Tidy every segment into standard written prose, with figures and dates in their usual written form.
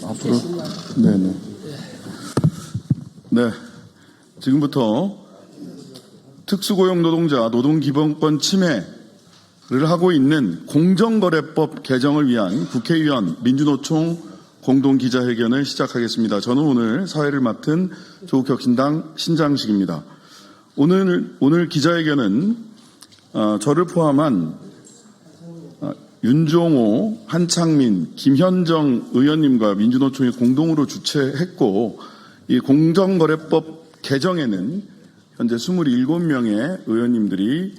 앞으로. 네네. 네. 지금부터 특수고용 노동자 노동기본권 침해를 하고 있는 공정거래법 개정을 위한 국회의원 민주노총 공동기자회견을 시작하겠습니다. 저는 오늘 사회를 맡은 조국혁신당 신장식입니다. 오늘 기자회견은 저를 포함한 윤종호, 한창민, 김현정 의원님과 민주노총이 공동으로 주최했고, 이 공정거래법 개정에는 현재 27명의 의원님들이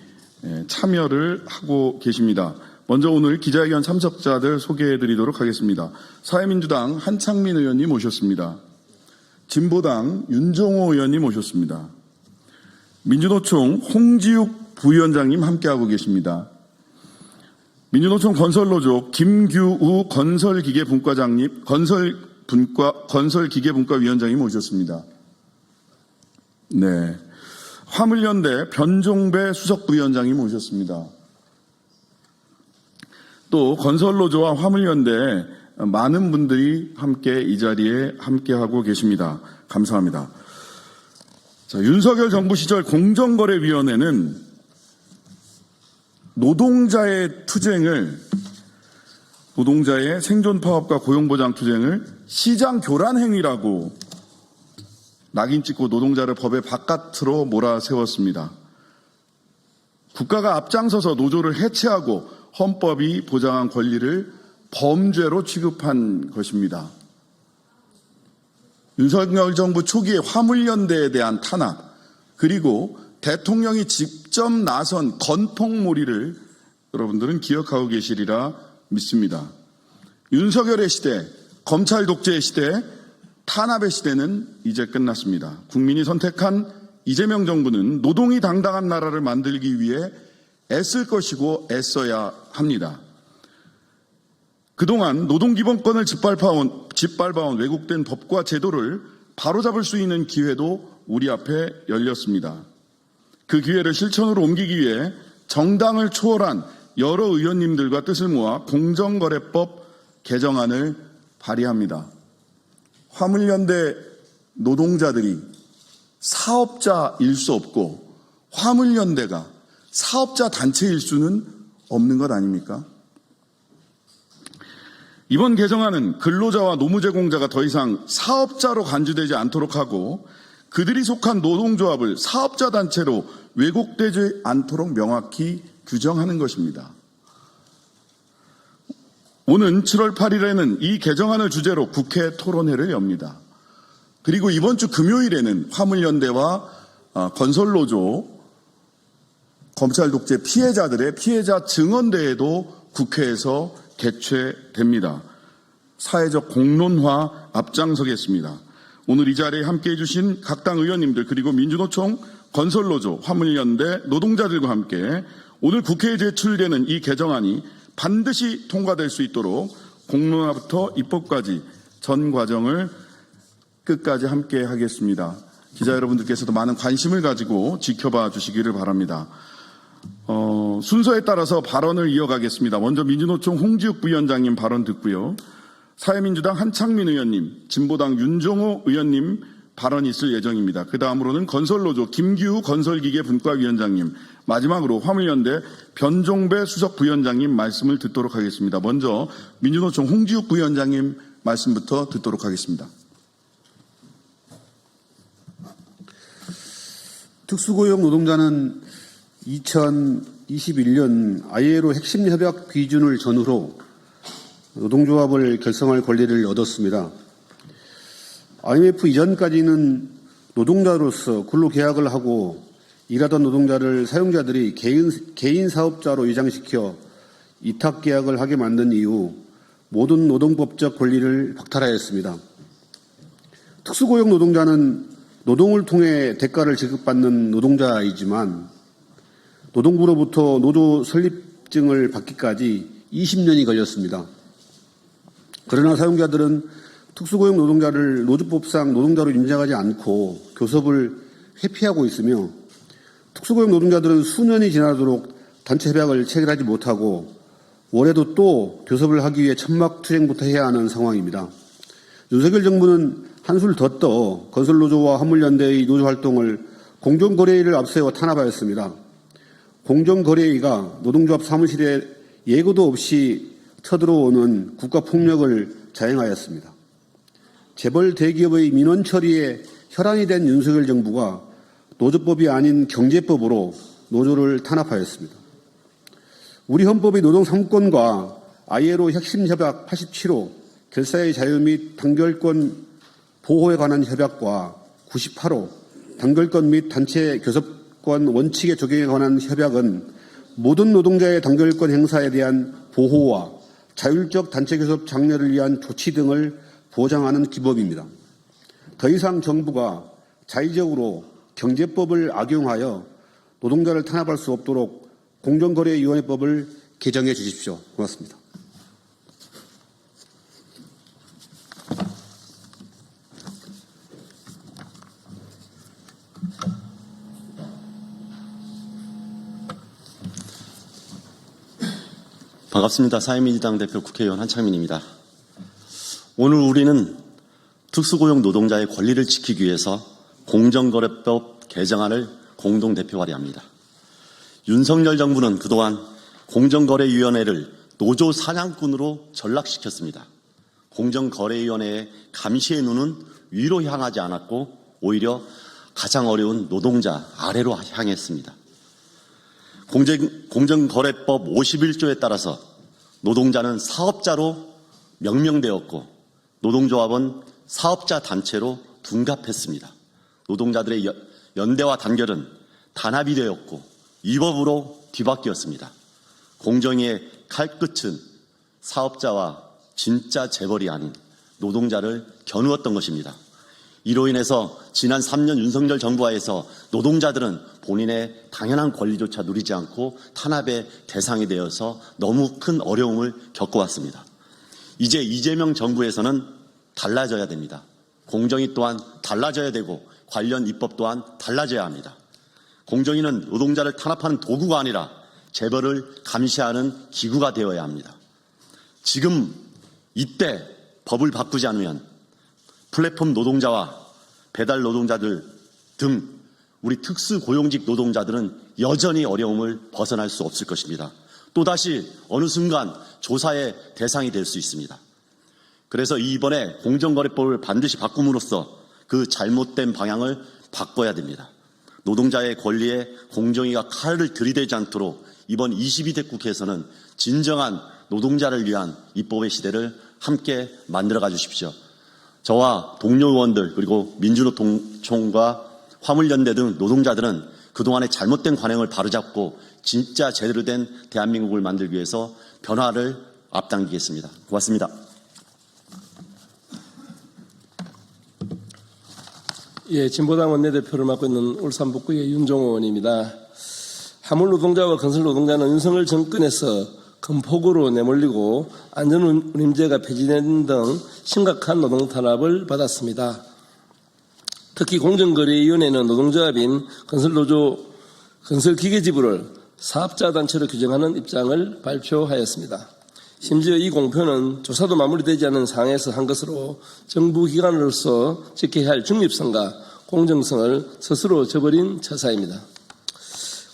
참여를 하고 계십니다. 먼저 오늘 기자회견 참석자들 소개해드리도록 하겠습니다. 사회민주당 한창민 의원님 오셨습니다. 진보당 윤종호 의원님 오셨습니다. 민주노총 홍지욱 부위원장님 함께하고 계십니다. 민주노총 건설노조 김규우 건설기계분과장님, 건설기계분과위원장님 오셨습니다. 네. 화물연대 변종배 수석부위원장님 오셨습니다. 또 건설노조와 화물연대 많은 분들이 함께 이 자리에 함께하고 계십니다. 감사합니다. 자, 윤석열 정부 시절 공정거래위원회는 노동자의 생존 파업과 고용보장 투쟁을 시장 교란 행위라고 낙인 찍고 노동자를 법의 바깥으로 몰아세웠습니다. 국가가 앞장서서 노조를 해체하고 헌법이 보장한 권리를 범죄로 취급한 것입니다. 윤석열 정부 초기에 화물연대에 대한 탄압, 그리고 대통령이 직접 나선 건폭몰이를 여러분들은 기억하고 계시리라 믿습니다. 윤석열의 시대, 검찰 독재의 시대, 탄압의 시대는 이제 끝났습니다. 국민이 선택한 이재명 정부는 노동이 당당한 나라를 만들기 위해 애쓸 것이고 애써야 합니다. 그동안 노동기본권을 짓밟아온 왜곡된 법과 제도를 바로잡을 수 있는 기회도 우리 앞에 열렸습니다. 그 기회를 실천으로 옮기기 위해 정당을 초월한 여러 의원님들과 뜻을 모아 공정거래법 개정안을 발의합니다. 화물연대 노동자들이 사업자일 수 없고 화물연대가 사업자 단체일 수는 없는 것 아닙니까? 이번 개정안은 근로자와 노무제공자가 더 이상 사업자로 간주되지 않도록 하고 그들이 속한 노동조합을 사업자 단체로 왜곡되지 않도록 명확히 규정하는 것입니다. 오는 7월 8일에는 이 개정안을 주제로 국회 토론회를 엽니다. 그리고 이번 주 금요일에는 화물연대와 건설노조, 검찰 독재 피해자들의 피해자 증언대회도 국회에서 개최됩니다. 사회적 공론화 앞장서겠습니다. 오늘 이 자리에 함께해 주신 각 당 의원님들 그리고 민주노총, 건설노조, 화물연대, 노동자들과 함께 오늘 국회에 제출되는 이 개정안이 반드시 통과될 수 있도록 공론화부터 입법까지 전 과정을 끝까지 함께 하겠습니다. 기자 여러분들께서도 많은 관심을 가지고 지켜봐 주시기를 바랍니다. 순서에 따라서 발언을 이어가겠습니다. 먼저 민주노총 홍지욱 부위원장님 발언 듣고요. 사회민주당 한창민 의원님, 진보당 윤종호 의원님 발언이 있을 예정입니다. 그 다음으로는 건설노조 김규우 건설기계분과위원장님, 마지막으로 화물연대 변종배 수석부위원장님 말씀을 듣도록 하겠습니다. 먼저 민주노총 홍지욱 부위원장님 말씀부터 듣도록 하겠습니다. 특수고용 노동자는 2021년 ILO 핵심 협약 기준을 전후로 노동조합을 결성할 권리를 얻었습니다. IMF 이전까지는 노동자로서 근로계약을 하고 일하던 노동자를 사용자들이 개인 사업자로 위장시켜 위탁계약을 하게 만든 이후 모든 노동법적 권리를 박탈하였습니다. 특수고용 노동자는 노동을 통해 대가를 지급받는 노동자이지만 노동부로부터 노조 설립증을 받기까지 20년이 걸렸습니다. 그러나 사용자들은 특수고용 노동자를 노조법상 노동자로 인정하지 않고 교섭을 회피하고 있으며 특수고용 노동자들은 수년이 지나도록 단체 협약을 체결하지 못하고 올해도 또 교섭을 하기 위해 천막투쟁부터 해야 하는 상황입니다. 윤석열 정부는 한술 더 떠 건설노조와 화물연대의 노조활동을 공정거래위를 앞세워 탄압하였습니다. 공정거래위가 노동조합 사무실에 예고도 없이 쳐들어오는 국가폭력을 자행하였습니다. 재벌 대기업의 민원 처리에 혈안이 된 윤석열 정부가 노조법이 아닌 경제법으로 노조를 탄압하였습니다. 우리 헌법의 노동 3권과 ILO 핵심 협약 87호 결사의 자유 및 단결권 보호에 관한 협약과 98호 단결권 및 단체 교섭권 원칙의 적용에 관한 협약은 모든 노동자의 단결권 행사에 대한 보호와 자율적 단체 교섭 장려를 위한 조치 등을 보장하는 기법입니다. 더 이상 정부가 자의적으로 경제법을 악용하여 노동자를 탄압할 수 없도록 공정거래위원회법을 개정해 주십시오. 고맙습니다. 반갑습니다. 사회민주당 대표 국회의원 한창민입니다. 오늘 우리는 특수고용 노동자의 권리를 지키기 위해서 공정거래법 개정안을 공동대표 발의합니다. 윤석열 정부는 그동안 공정거래위원회를 노조 사냥꾼으로 전락시켰습니다. 공정거래위원회의 감시의 눈은 위로 향하지 않았고 오히려 가장 어려운 노동자 아래로 향했습니다. 공정거래법 51조에 따라서 노동자는 사업자로 명명되었고 노동조합은 사업자 단체로 둔갑했습니다. 노동자들의 연대와 단결은 단합이 되었고 이 법으로 뒤바뀌었습니다. 공정의 칼끝은 사업자와 진짜 재벌이 아닌 노동자를 겨누었던 것입니다. 이로 인해서 지난 3년 윤석열 정부하에서 노동자들은 본인의 당연한 권리조차 누리지 않고 탄압의 대상이 되어서 너무 큰 어려움을 겪어왔습니다. 이제 이재명 정부에서는 달라져야 됩니다. 공정위 또한 달라져야 되고 관련 입법 또한 달라져야 합니다. 공정위는 노동자를 탄압하는 도구가 아니라 재벌을 감시하는 기구가 되어야 합니다. 지금 이때 법을 바꾸지 않으면 플랫폼 노동자와 배달 노동자들 등 우리 특수고용직 노동자들은 여전히 어려움을 벗어날 수 없을 것입니다. 또다시 어느 순간 조사의 대상이 될 수 있습니다. 그래서 이번에 공정거래법을 반드시 바꿈으로써 그 잘못된 방향을 바꿔야 됩니다. 노동자의 권리에 공정위가 칼을 들이대지 않도록 이번 22대 국회에서는 진정한 노동자를 위한 입법의 시대를 함께 만들어가 주십시오. 저와 동료 의원들 그리고 민주노총과 화물연대 등 노동자들은 그동안의 잘못된 관행을 바로잡고 진짜 제대로 된 대한민국을 만들기 위해서 변화를 앞당기겠습니다. 고맙습니다. 예, 진보당 원내대표를 맡고 있는 울산 북구의 윤종호 의원입니다. 화물 노동자와 건설 노동자는 윤석열 정권에서 큰 폭우로 내몰리고 안전운임제가 폐지된 등 심각한 노동 탄압을 받았습니다. 특히 공정거래위원회는 노동조합인 건설노조 건설기계지부를 사업자 단체로 규정하는 입장을 발표하였습니다. 심지어 이 공표는 조사도 마무리되지 않은 상황에서 한 것으로 정부기관으로서 지켜야 할 중립성과 공정성을 스스로 저버린 처사입니다.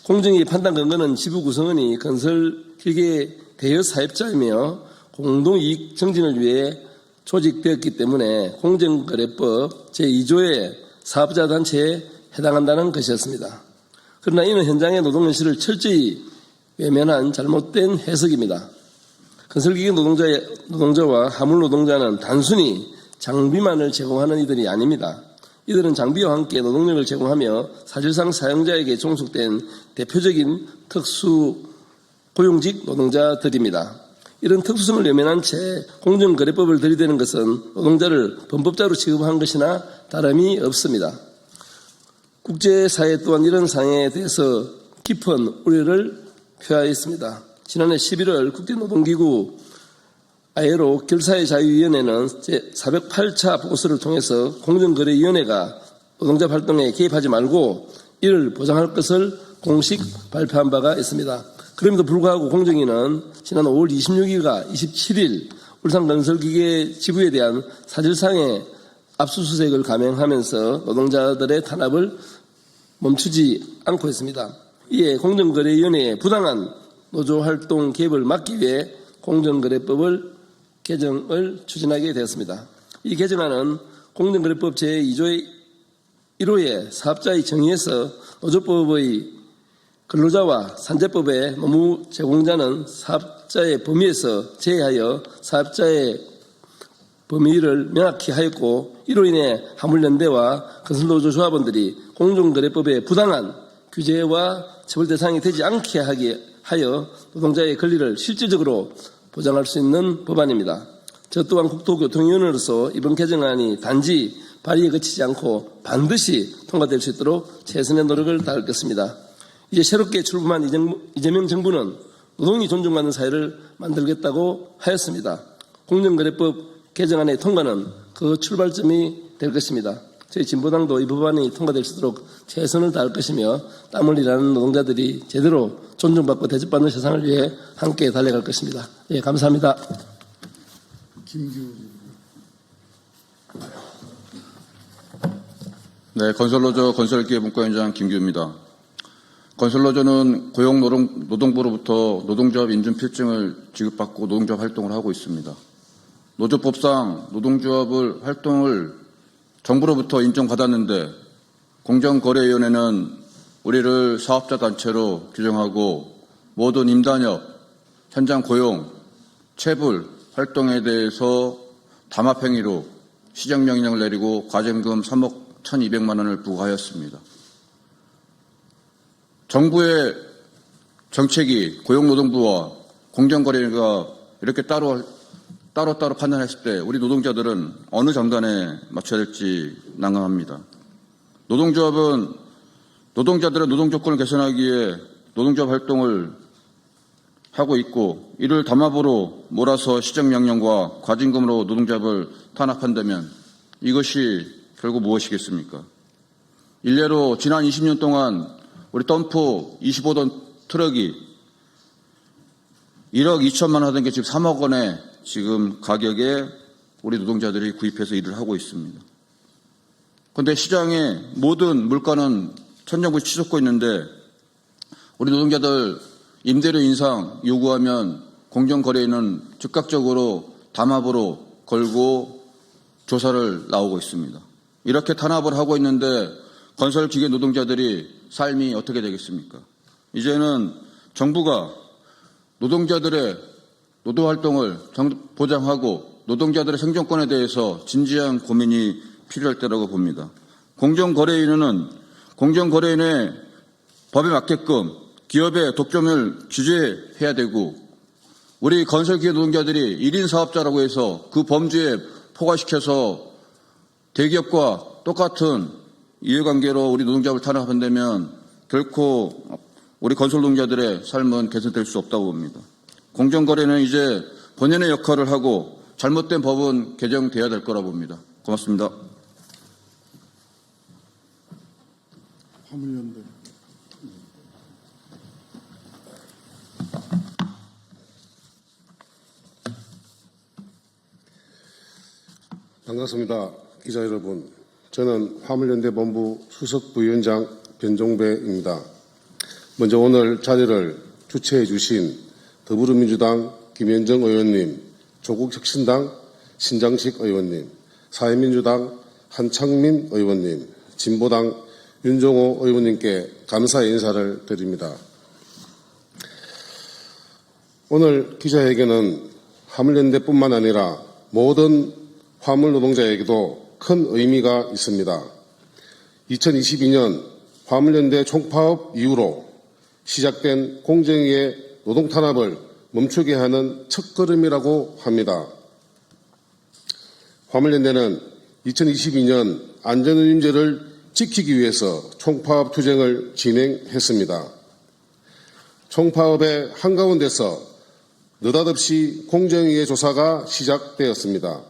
공정위 판단 근거는 지부 구성원이 건설기계 대여 사업자이며 공동이익 증진을 위해 조직되었기 때문에 공정거래법 제2조의 사업자 단체에 해당한다는 것이었습니다. 그러나 이는 현장의 노동현실을 철저히 외면한 잘못된 해석입니다. 건설기계 노동자와 화물 노동자는 단순히 장비만을 제공하는 이들이 아닙니다. 이들은 장비와 함께 노동력을 제공하며 사실상 사용자에게 종속된 대표적인 특수고용직 노동자들입니다. 이런 특수성을 외면한 채 공정거래법을 들이대는 것은 노동자를 범법자로 취급한 것이나 다름이 없습니다. 국제사회 또한 이런 상황에 대해서 깊은 우려를 표하였습니다. 지난해 11월 국제노동기구 ILO 결사의 자유위원회는 제408차 보고서를 통해서 공정거래위원회가 노동자 활동에 개입하지 말고 이를 보장할 것을 공식 발표한 바가 있습니다. 그럼에도 불구하고 공정위는 지난 5월 26일과 27일 울산건설기계 지부에 대한 사실상의 압수수색을 감행하면서 노동자들의 탄압을 멈추지 않고 있습니다. 이에 공정거래위원회의 부당한 노조활동 개입을 막기 위해 공정거래법을 개정을 추진하게 되었습니다. 이 개정안은 공정거래법 제2조 1호의 사업자의 정의에서 노조법의 근로자와 산재법의 노무 제공자는 사업자의 범위에서 제외하여 사업자의 범위를 명확히 하였고, 이로 인해 화물연대와 건설노조 조합원들이 공정거래법의 부당한 규제와 처벌 대상이 되지 않게 하게 하여 노동자의 권리를 실질적으로 보장할 수 있는 법안입니다. 저 또한 국토교통위원으로서 이번 개정안이 단지 발의에 그치지 않고 반드시 통과될 수 있도록 최선의 노력을 다하겠습니다. 이제 새롭게 출범한 이재명 정부는 노동이 존중받는 사회를 만들겠다고 하였습니다. 공정거래법 개정안의 통과는 그 출발점이 될 것입니다. 저희 진보당도 이 법안이 통과될 수 있도록 최선을 다할 것이며 땀 흘리라는 노동자들이 제대로 존중받고 대접받는 세상을 위해 함께 달려갈 것입니다. 예, 감사합니다. 네, 건설노조 건설기획본부위원장 김규입니다. 건설노조는 고용노동부로부터 노동조합 인준필증을 지급받고 노동조합 활동을 하고 있습니다. 노조법상 노동조합을 활동을 정부로부터 인정받았는데 공정거래위원회는 우리를 사업자 단체로 규정하고 모든 임단협, 현장 고용, 체불 활동에 대해서 담합행위로 시정명령을 내리고 과징금 3억 1,200만 원을 부과하였습니다. 정부의 정책이 고용노동부와 공정거래위가 이렇게 따로 판단했을 때 우리 노동자들은 어느 장단에 맞춰야 될지 난감합니다. 노동자들은 노동 조건을 개선하기 위해 노동조합 활동을 하고 있고, 이를 담합으로 몰아서 시정명령과 과징금으로 노동조합을 탄압한다면 이것이 결국 무엇이겠습니까? 일례로 지난 20년 동안 우리 덤프 25톤 트럭이 1억 2천만 원 하던 게 지금 3억 원에 지금 가격에 우리 노동자들이 구입해서 일을 하고 있습니다. 그런데 시장의 모든 물가는 천정부에 치솟고 있는데 우리 노동자들 임대료 인상 요구하면 공정거래위는 즉각적으로 담합으로 걸고 조사를 나오고 있습니다. 이렇게 탄압을 하고 있는데 건설기계 노동자들이 삶이 어떻게 되겠습니까? 이제는 정부가 노동자들의 노동활동을 보장하고 노동자들의 생존권에 대해서 진지한 고민이 필요할 때라고 봅니다. 공정거래위원회는 법에 맞게끔 기업의 독점을 규제해야 되고, 우리 건설기계 노동자들이 1인 사업자라고 해서 그 범주에 포괄시켜서 대기업과 똑같은 이해관계로 우리 노동자를 탄압한다면 결코 우리 건설 노동자들의 삶은 개선될 수 없다고 봅니다. 공정거래는 이제 본연의 역할을 하고 잘못된 법은 개정돼야 될 거라고 봅니다. 고맙습니다. 화물연대. 반갑습니다. 기자 여러분. 저는 화물연대 본부 수석 부위원장 변종배입니다. 먼저 오늘 자리를 주최해 주신 더불어민주당 김현정 의원님, 조국혁신당 신장식 의원님, 사회민주당 한창민 의원님, 진보당 윤종호 의원님께 감사의 인사를 드립니다. 오늘 기자회견은 화물연대뿐만 아니라 모든 화물 노동자에게도 큰 의미가 있습니다. 2022년 화물연대 총파업 이후로 시작된 공정위의 노동 탄압을 멈추게 하는 첫걸음이라고 합니다. 화물연대는 2022년 안전운임제를 지키기 위해서 총파업 투쟁을 진행했습니다. 총파업의 한가운데서 느닷없이 공정위의 조사가 시작되었습니다.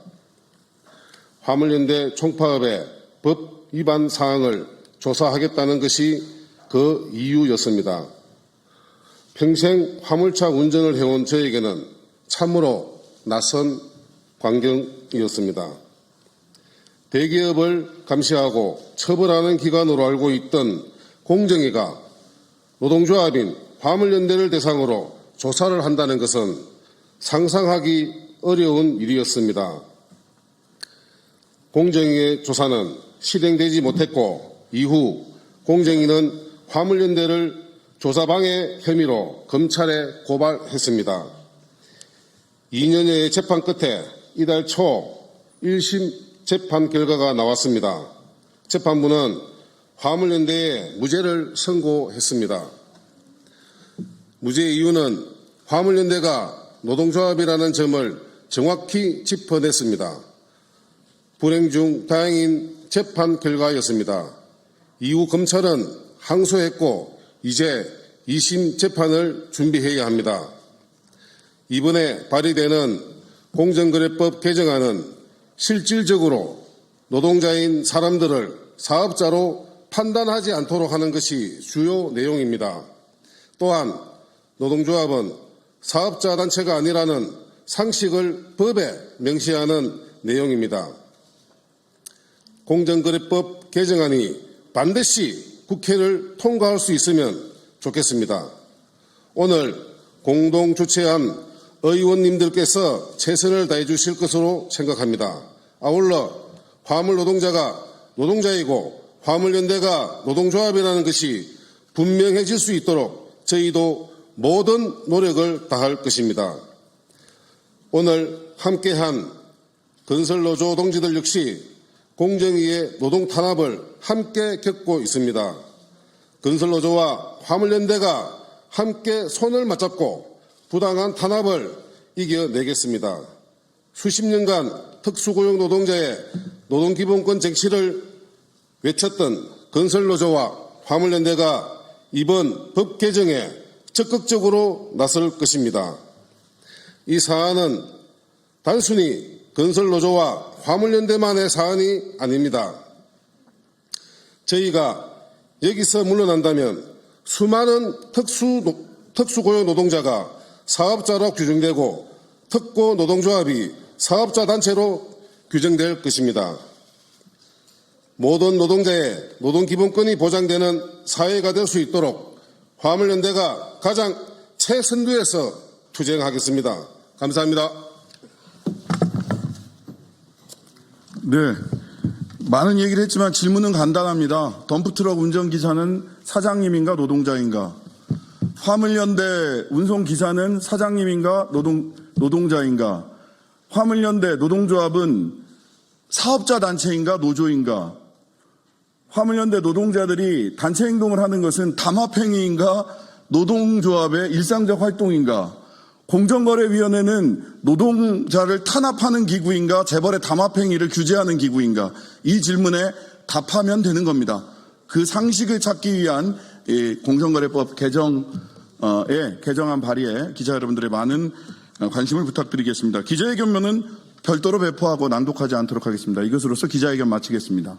화물연대 총파업의 법 위반 사항을 조사하겠다는 것이 그 이유였습니다. 평생 화물차 운전을 해온 저에게는 참으로 낯선 광경이었습니다. 대기업을 감시하고 처벌하는 기관으로 알고 있던 공정위가 노동조합인 화물연대를 대상으로 조사를 한다는 것은 상상하기 어려운 일이었습니다. 공정위의 조사는 실행되지 못했고 이후 공정위는 화물연대를 조사방해 혐의로 검찰에 고발했습니다. 2년여의 재판 끝에 이달 초 1심 재판 결과가 나왔습니다. 재판부는 화물연대에 무죄를 선고했습니다. 무죄 이유는 화물연대가 노동조합이라는 점을 정확히 짚어냈습니다. 불행 중 다행인 재판 결과였습니다. 이후 검찰은 항소했고 이제 2심 재판을 준비해야 합니다. 이번에 발의되는 공정거래법 개정안은 실질적으로 노동자인 사람들을 사업자로 판단하지 않도록 하는 것이 주요 내용입니다. 또한 노동조합은 사업자 단체가 아니라는 상식을 법에 명시하는 내용입니다. 공정거래법 개정안이 반드시 국회를 통과할 수 있으면 좋겠습니다. 오늘 공동 주최한 의원님들께서 최선을 다해 주실 것으로 생각합니다. 아울러 화물 노동자가 노동자이고 화물연대가 노동조합이라는 것이 분명해질 수 있도록 저희도 모든 노력을 다할 것입니다. 오늘 함께한 건설노조 동지들 역시 공정위의 노동 탄압을 함께 겪고 있습니다. 건설노조와 화물연대가 함께 손을 맞잡고 부당한 탄압을 이겨내겠습니다. 수십 년간 특수고용 노동자의 노동기본권 쟁취를 외쳤던 건설노조와 화물연대가 이번 법 개정에 적극적으로 나설 것입니다. 이 사안은 단순히 건설노조와 화물연대만의 사안이 아닙니다. 저희가 여기서 물러난다면 수많은 특수고용 노동자가 사업자로 규정되고 특고 노동조합이 사업자 단체로 규정될 것입니다. 모든 노동자의 노동기본권이 보장되는 사회가 될 수 있도록 화물연대가 가장 최선두에서 투쟁하겠습니다. 감사합니다. 네. 많은 얘기를 했지만 질문은 간단합니다. 덤프트럭 운전기사는 사장님인가 노동자인가? 화물연대 운송기사는 사장님인가 노동자인가? 화물연대 노동조합은 사업자 단체인가 노조인가? 화물연대 노동자들이 단체 행동을 하는 것은 담합행위인가 노동조합의 일상적 활동인가? 공정거래위원회는 노동자를 탄압하는 기구인가 재벌의 담합행위를 규제하는 기구인가? 이 질문에 답하면 되는 겁니다. 그 상식을 찾기 위한 공정거래법 개정안 발의에 기자 여러분들의 많은 관심을 부탁드리겠습니다. 기자회견문은 별도로 배포하고 낭독하지 않도록 하겠습니다. 이것으로서 기자회견 마치겠습니다.